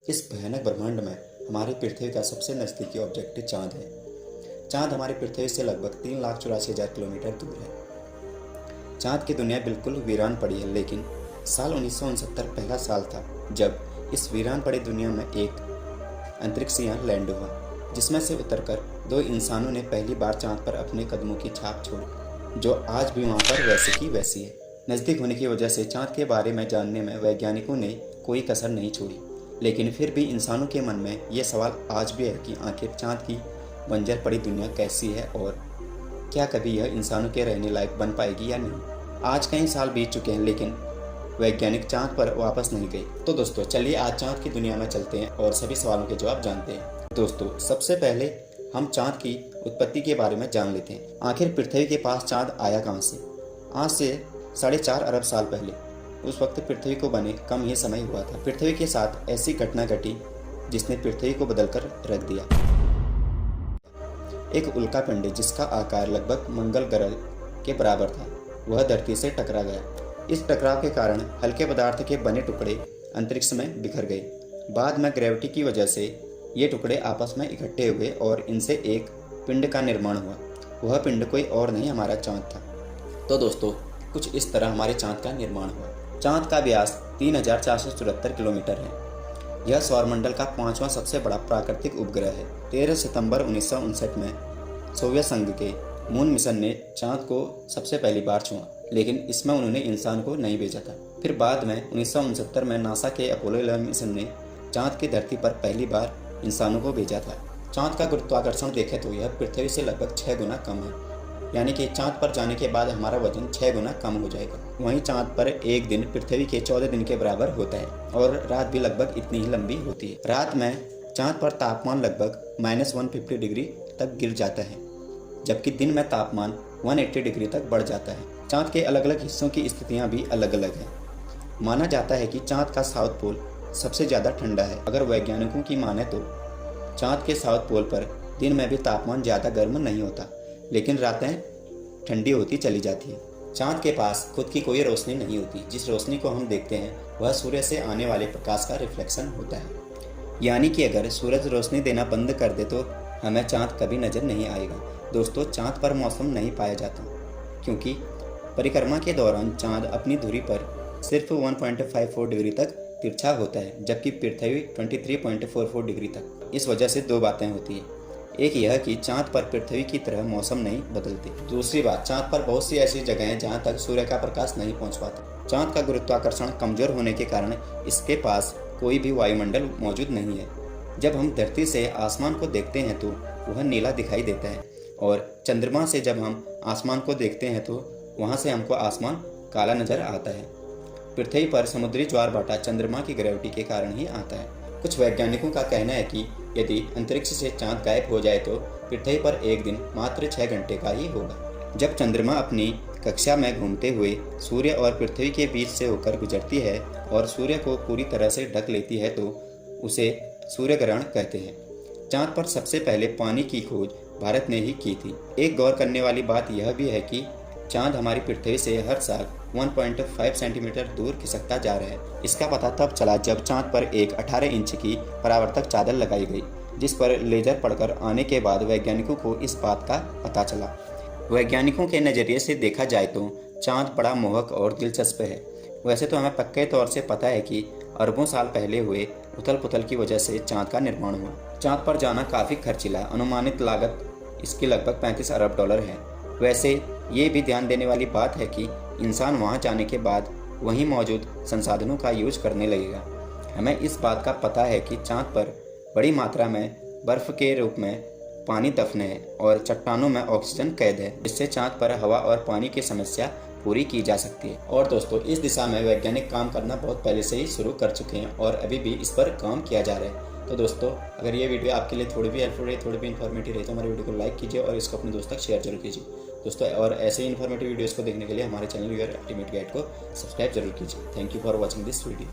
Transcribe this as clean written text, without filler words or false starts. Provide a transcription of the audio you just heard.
इस भयानक ब्रह्मांड में हमारी पृथ्वी का सबसे नज़दीकी ऑब्जेक्ट चाँद है। चाँद हमारी पृथ्वी से लगभग 3,84,000 किलोमीटर दूर है। चाँद की दुनिया बिल्कुल वीरान पड़ी है, लेकिन साल 1969 पहला साल था जब इस वीरान पड़ी दुनिया में एक अंतरिक्ष यान लैंड हुआ, जिसमें से उतरकर 2 इंसानों ने पहली बार चाँद पर अपने कदमों की छाप छोड़ी, जो आज भी वहाँ पर वैसी की वैसी है। नज़दीक होने की वजह से चाँद के बारे में जानने में वैज्ञानिकों ने कोई कसर नहीं छोड़ी, लेकिन फिर भी इंसानों के मन में ये सवाल आज भी है कि आखिर चाँद की बंजर पड़ी दुनिया कैसी है और क्या कभी यह इंसानों के रहने लायक बन पाएगी या नहीं। आज कई साल बीत चुके हैं, लेकिन वैज्ञानिक चाँद पर वापस नहीं गए। तो दोस्तों चलिए आज चाँद की दुनिया में चलते हैं और सभी सवालों के जवाब जानते हैं। दोस्तों सबसे पहले हम चाँद की उत्पत्ति के बारे में जान लेते हैं। आखिर पृथ्वी के पास चाँद आया कहाँ से? आज से 4.5 अरब साल पहले, उस वक्त पृथ्वी को बने कम ही समय हुआ था। पृथ्वी के साथ ऐसी घटना घटी जिसने पृथ्वी को बदलकर रख दिया। एक उल्का पिंड जिसका आकार लगभग मंगल ग्रह के बराबर था, वह धरती से टकरा गया। इस टकराव के कारण हल्के पदार्थ के बने टुकड़े अंतरिक्ष में बिखर गए। बाद में ग्रेविटी की वजह से ये टुकड़े आपस में इकट्ठे हुए और इनसे एक पिंड का निर्माण हुआ। वह पिंड कोई और नहीं, हमारा चाँद था। तो दोस्तों कुछ इस तरह हमारे चाँद का निर्माण हुआ। चाँद का व्यास 3,474 किलोमीटर है। यह सौरमंडल का 5वां सबसे बड़ा प्राकृतिक उपग्रह है। 13 सितंबर 1959 में सोवियत संघ के मून मिशन ने चाँद को सबसे पहली बार छुआ, लेकिन इसमें उन्होंने इंसान को नहीं भेजा था। फिर बाद में 1969 में नासा के अपोलो 11 मिशन ने चाँद की धरती पर पहली बार इंसानों को भेजा था। चाँद का गुरुत्वाकर्षण देखें तो यह पृथ्वी से लगभग 6 गुना कम है, यानी कि चाँद पर जाने के बाद हमारा वजन 6 गुना कम हो जाएगा। वहीं चाँद पर एक दिन पृथ्वी के 14 दिन के बराबर होता है और रात भी लगभग इतनी ही लंबी होती है। रात में चाँद पर तापमान लगभग -150 डिग्री तक गिर जाता है, जबकि दिन में तापमान 180 डिग्री तक बढ़ जाता है। चाँद के अलग अलग हिस्सों की स्थितियाँ भी अलग अलग हैं। माना जाता है कि चाँद का साउथ पोल सबसे ज़्यादा ठंडा है। अगर वैज्ञानिकों की माने तो चाँद के साउथ पोल पर दिन में भी तापमान ज़्यादा गर्म नहीं होता, लेकिन रातें ठंडी होती चली जाती है। चाँद के पास खुद की कोई रोशनी नहीं होती। जिस रोशनी को हम देखते हैं वह सूर्य से आने वाले प्रकाश का रिफ्लेक्शन होता है, यानी कि अगर सूरज रोशनी देना बंद कर दे तो हमें चाँद कभी नज़र नहीं आएगा। दोस्तों चाँद पर मौसम नहीं पाया जाता, क्योंकि परिक्रमा के दौरान चाँद अपनी धुरी पर सिर्फ 1.54 डिग्री तक तिरछा होता है, जबकि पृथ्वी 23.44 डिग्री तक। इस वजह से 2 बातें होती है। एक यह कि चाँद पर पृथ्वी की तरह मौसम नहीं बदलती। दूसरी बात, चाँद पर बहुत सी ऐसी जगह हैं जहाँ तक सूर्य का प्रकाश नहीं पहुँच पाता। चाँद का गुरुत्वाकर्षण कमजोर होने के कारण इसके पास कोई भी वायुमंडल मौजूद नहीं है। जब हम धरती से आसमान को देखते हैं तो वह नीला दिखाई देता है, और चंद्रमा से जब हम आसमान को देखते हैं तो वहाँ से हमको आसमान काला नजर आता है। पृथ्वी पर समुद्री ज्वार भाटा चंद्रमा की ग्रेविटी के कारण ही आता है। कुछ वैज्ञानिकों का कहना है कि यदि अंतरिक्ष से चाँद गायब हो जाए तो पृथ्वी पर एक दिन मात्र 6 घंटे का ही होगा। जब चंद्रमा अपनी कक्षा में घूमते हुए सूर्य और पृथ्वी के बीच से होकर गुजरती है और सूर्य को पूरी तरह से ढक लेती है तो उसे सूर्य ग्रहण कहते हैं। चाँद पर सबसे पहले पानी की खोज भारत ने ही की थी। एक गौर करने वाली बात यह भी है कि चाँद हमारी पृथ्वी से हर साल 1.5 सेंटीमीटर दूर खिसकता जा रहा है। इसका पता तब चला जब चाँद पर एक 18 इंच की परावर्तक चादर लगाई गई, जिस पर लेजर पड़कर आने के बाद वैज्ञानिकों को इस बात का पता चला। वैज्ञानिकों के नज़रिए से देखा जाए तो चाँद बड़ा मोहक और दिलचस्प है। वैसे तो हमें पक्के तौर से पता है कि अरबों साल पहले हुए उथल पुथल की वजह से चाँद का निर्माण हुआ। चाँद पर जाना काफ़ी खर्चीला, अनुमानित लागत इसकी लगभग 35 अरब डॉलर है। वैसे ये भी ध्यान देने वाली बात है कि इंसान वहाँ जाने के बाद वहीं मौजूद संसाधनों का यूज करने लगेगा। हमें इस बात का पता है कि चाँद पर बड़ी मात्रा में बर्फ़ के रूप में पानी दफन है और चट्टानों में ऑक्सीजन कैद है, जिससे चाँद पर हवा और पानी की समस्या पूरी की जा सकती है। और दोस्तों इस दिशा में वैज्ञानिक काम करना बहुत पहले से ही शुरू कर चुके हैं और अभी भी इस पर काम किया जा रहा है। तो दोस्तों अगर ये वीडियो आपके लिए थोड़ी भी हेल्पफुल रही, थोड़ी भी इन्फॉर्मेटिव रही तो हमारे वीडियो को लाइक कीजिए और इसको अपने दोस्त तक शेयर जरूर कीजिए दोस्तों। और ऐसे ही इन्फॉर्मेटिव वीडियोस को देखने के लिए हमारे चैनल योर अल्टीमेट गाइड को सब्सक्राइब जरूर कीजिए। Thank you for watching this video.